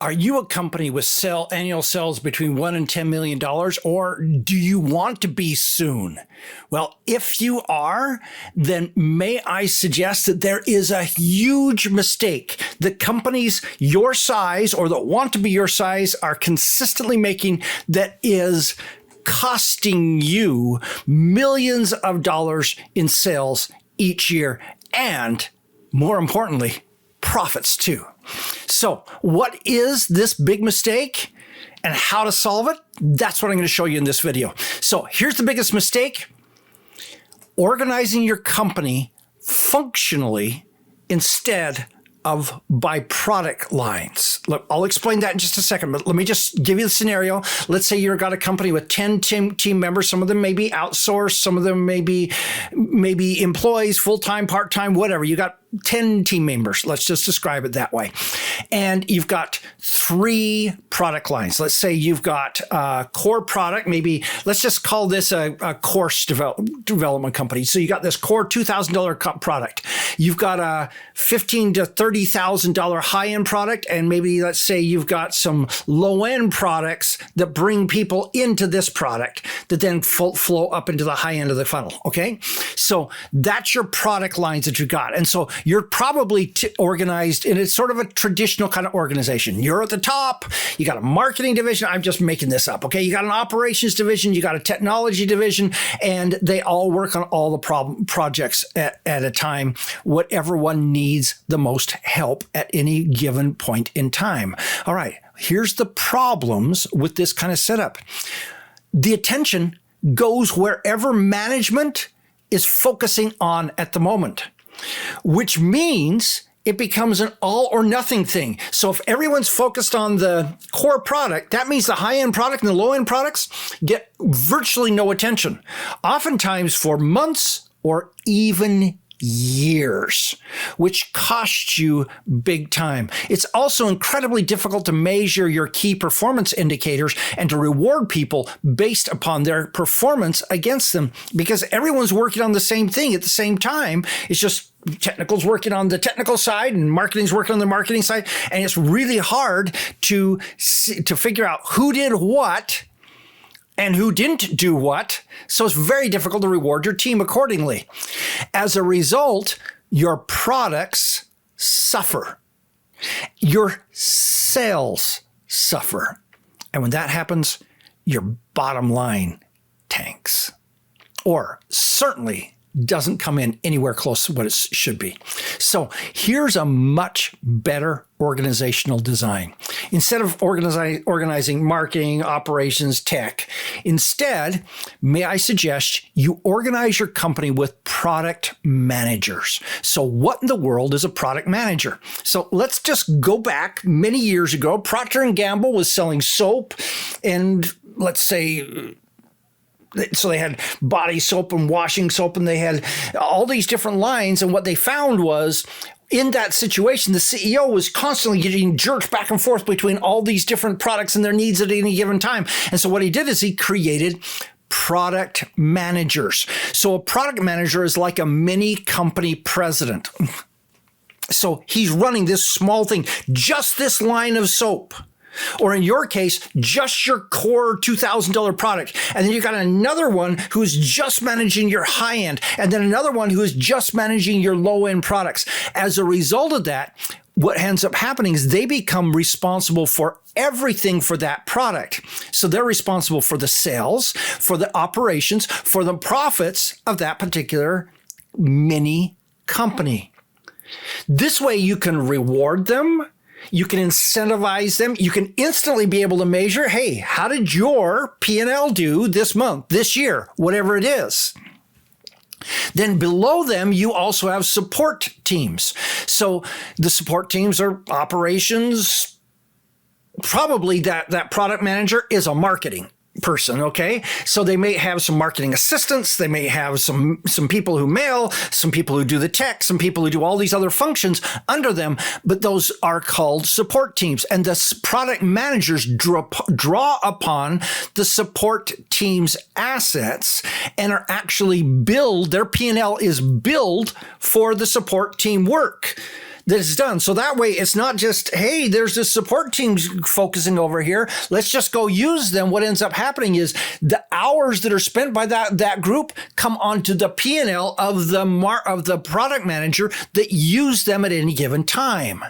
Are you a company with annual sales between $1 and $10 million, or do you want to be soon? Well, if you are, then may I suggest that there is a huge mistake that companies your size or that want to be your size are consistently making that is costing you millions of dollars in sales each year, and more importantly, profits too. So what is this big mistake and how to solve it? That's what I'm going to show you in this video. So here's the biggest mistake: organizing your company functionally instead of by product lines. Look, I'll explain that in just a second, but let me just give you the scenario. Let's say you've got a company with 10 team members. Some of them may be outsourced. Some of them may be employees, full-time, part-time, whatever. You got 10 team members. Let's just describe it that way. And you've got 3 product lines. Let's say you've got a core product. Maybe let's just call this a course development company. So you got this core $2,000 product. You've got a $15,000 to $30,000 high-end product. And maybe let's say you've got some low-end products that bring people into this product that then flow up into the high end of the funnel. Okay. So that's your product lines that you got. And so you're probably organized in it's sort of a traditional kind of organization. You're at the top. You got a marketing division. I'm just making this up. Okay. You got an operations division. You got a technology division, and they all work on all the projects at a time, whatever one needs the most help at any given point in time. All right. Here's the problems with this kind of setup. The attention goes wherever management is focusing on at the moment, which means it becomes an all or nothing thing. So if everyone's focused on the core product, that means the high-end product and the low-end products get virtually no attention, oftentimes for months or even years, which costs you big time. It's also incredibly difficult to measure your key performance indicators and to reward people based upon their performance against them, because everyone's working on the same thing at the same time. It's just technical's working on the technical side and marketing's working on the marketing side. And it's really hard to figure out who did what and who didn't do what. So it's very difficult to reward your team accordingly. As a result, your products suffer. Your sales suffer. And when that happens, your bottom line tanks, or certainly doesn't come in anywhere close to what it should be. So here's a much better organizational design. Instead of organizing marketing, operations, tech, instead, may I suggest you organize your company with product managers. So what in the world is a product manager? So let's just go back many years ago. Procter & Gamble was selling soap, and let's say, so they had body soap and washing soap, and they had all these different lines. And what they found was, in that situation, the CEO was constantly getting jerked back and forth between all these different products and their needs at any given time. And so what he did is he created product managers. So a product manager is like a mini company president. So he's running this small thing, just this line of soap. Or in your case, just your core $2,000 product. And then you got another one who's just managing your high end. And then another one who is just managing your low end products. As a result of that, what ends up happening is they become responsible for everything for that product. So they're responsible for the sales, for the operations, for the profits of that particular mini company. This way you can reward them. You can incentivize them. You can instantly be able to measure, hey, how did your P&L do this month, this year, whatever it is? Then below them, you also have support teams. So the support teams are operations. Probably that product manager is a marketing person, okay? So they may have some marketing assistants, they may have some people who mail, some people who do the tech, some people who do all these other functions under them, but those are called support teams. And the product managers draw upon the support team's assets and are actually their P&L is billed for the support team work. that is done. So that way it's not just, hey, there's this support team focusing over here. Let's just go use them. What ends up happening is the hours that are spent by that group come onto the P&L of the product manager that used them at any given time.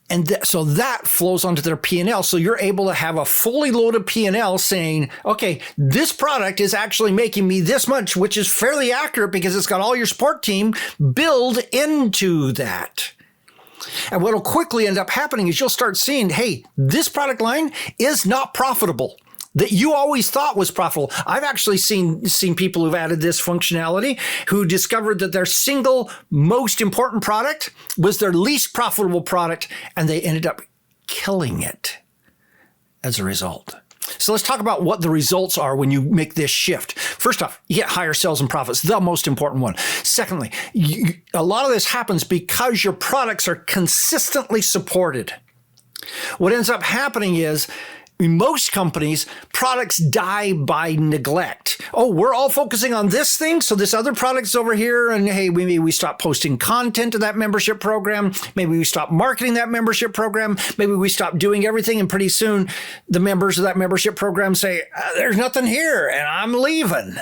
And so that flows onto their P&L. So you're able to have a fully loaded P&L saying, okay, this product is actually making me this much, which is fairly accurate because it's got all your support team build into that. And what will quickly end up happening is you'll start seeing, hey, this product line is not profitable. That you always thought was profitable. I've actually seen people who've added this functionality who discovered that their single most important product was their least profitable product, and they ended up killing it as a result. So let's talk about what the results are when you make this shift. First off, you get higher sales and profits, the most important one. Secondly, a lot of this happens because your products are consistently supported. What ends up happening is, in most companies, products die by neglect. Oh, we're all focusing on this thing, so this other product's over here, and hey, maybe we stop posting content to that membership program. Maybe we stop marketing that membership program. Maybe we stop doing everything, and pretty soon the members of that membership program say, there's nothing here, and I'm leaving.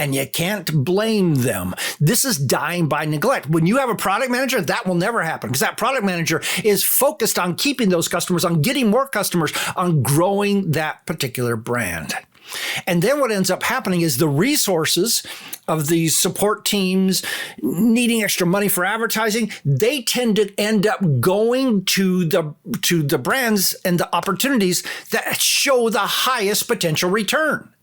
And you can't blame them. This is dying by neglect. When you have a product manager, that will never happen because that product manager is focused on keeping those customers, on getting more customers, on growing that particular brand. And then what ends up happening is the resources of these support teams needing extra money for advertising, they tend to end up going to the brands and the opportunities that show the highest potential return.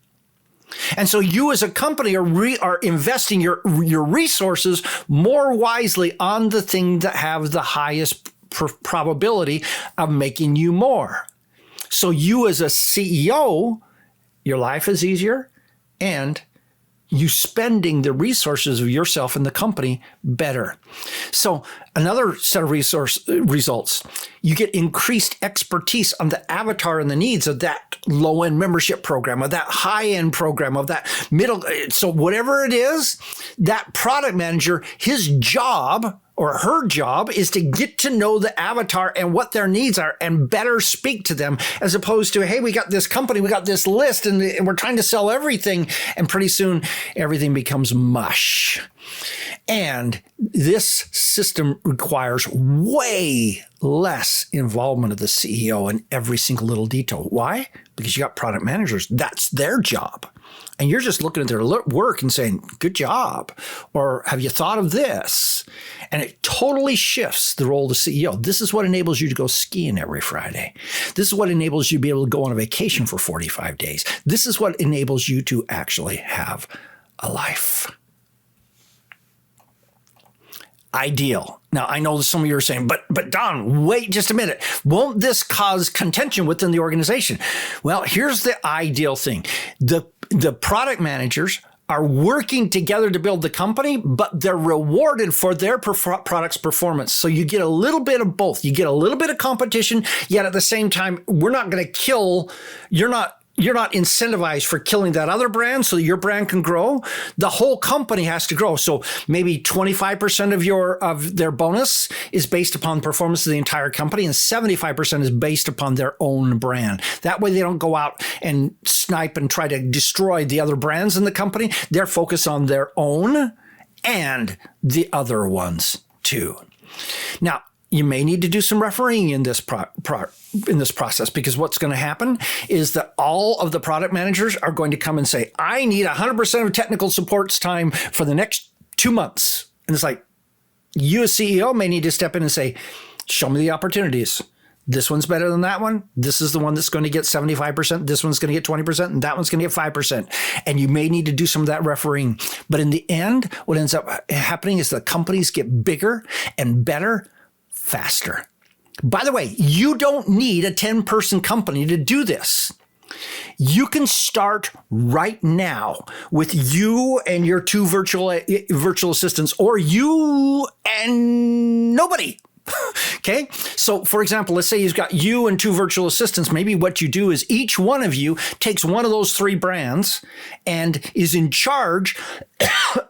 And so you as a company are investing your resources more wisely on the thing that have the highest probability of making you more. So you as a CEO, your life is easier and you spending the resources of yourself and the company better. So another set of results, you get increased expertise on the avatar and the needs of that low-end membership program, of that high-end program, of that middle. So whatever it is, that product manager, his job or her job is to get to know the avatar and what their needs are and better speak to them, as opposed to, hey, we got this company, we got this list, and we're trying to sell everything. And pretty soon everything becomes mush. And this system requires way less involvement of the CEO in every single little detail. Why? Because you got product managers. That's their job. And you're just looking at their work and saying, good job. Or have you thought of this? And it totally shifts the role of the CEO. This is what enables you to go skiing every Friday. This is what enables you to be able to go on a vacation for 45 days. This is what enables you to actually have a life. Ideal. Now, I know some of you are saying, but Don, wait just a minute. Won't this cause contention within the organization? Well, here's the ideal thing. The product managers are working together to build the company, but they're rewarded for their product's performance. So you get a little bit of both. You get a little bit of competition, yet at the same time, we're not going to kill, you're not incentivized for killing that other brand so that your brand can grow. The whole company has to grow. So maybe 25% of their bonus is based upon performance of the entire company, and 75% is based upon their own brand. That way they don't go out and snipe and try to destroy the other brands in the company. They're focused on their own and the other ones too. Now, you may need to do some refereeing in this process, because what's going to happen is that all of the product managers are going to come and say, I need 100% of technical support's time for the next 2 months. And it's like, you as CEO may need to step in and say, show me the opportunities. This one's better than that one. This is the one that's going to get 75%. This one's going to get 20%, and that one's going to get 5%. And you may need to do some of that refereeing. But in the end, what ends up happening is the companies get bigger and better faster. By the way, you don't need a 10-person company to do this. You can start right now with you and your 2 virtual assistants, or you and nobody. Okay. So for example, let's say you've got you and two virtual assistants. Maybe what you do is each one of you takes one of those three brands and is in charge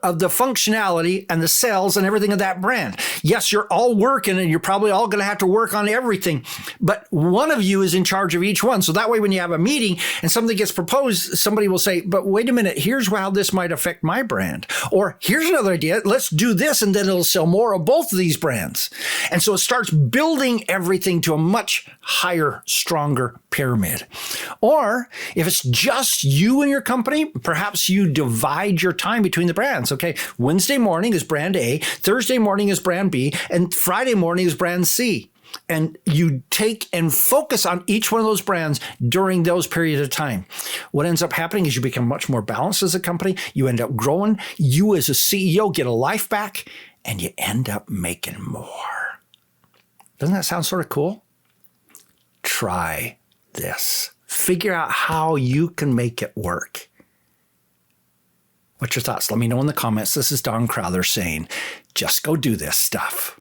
of the functionality and the sales and everything of that brand. Yes, you're all working and you're probably all going to have to work on everything, but one of you is in charge of each one. So that way, when you have a meeting and something gets proposed, somebody will say, but wait a minute, here's how this might affect my brand. Or here's another idea. Let's do this and then it'll sell more of both of these brands. And so it starts building everything to a much higher, stronger pyramid. Or if it's just you and your company, perhaps you divide your time between the brands. Okay, Wednesday morning is brand A, Thursday morning is brand B, and Friday morning is brand C. And you take and focus on each one of those brands during those periods of time. What ends up happening is you become much more balanced as a company. You end up growing. You as a CEO get a life back, and you end up making more. Doesn't that sound sort of cool? Try this. Figure out how you can make it work. What's your thoughts? Let me know in the comments. This is Don Crowther saying, just go do this stuff.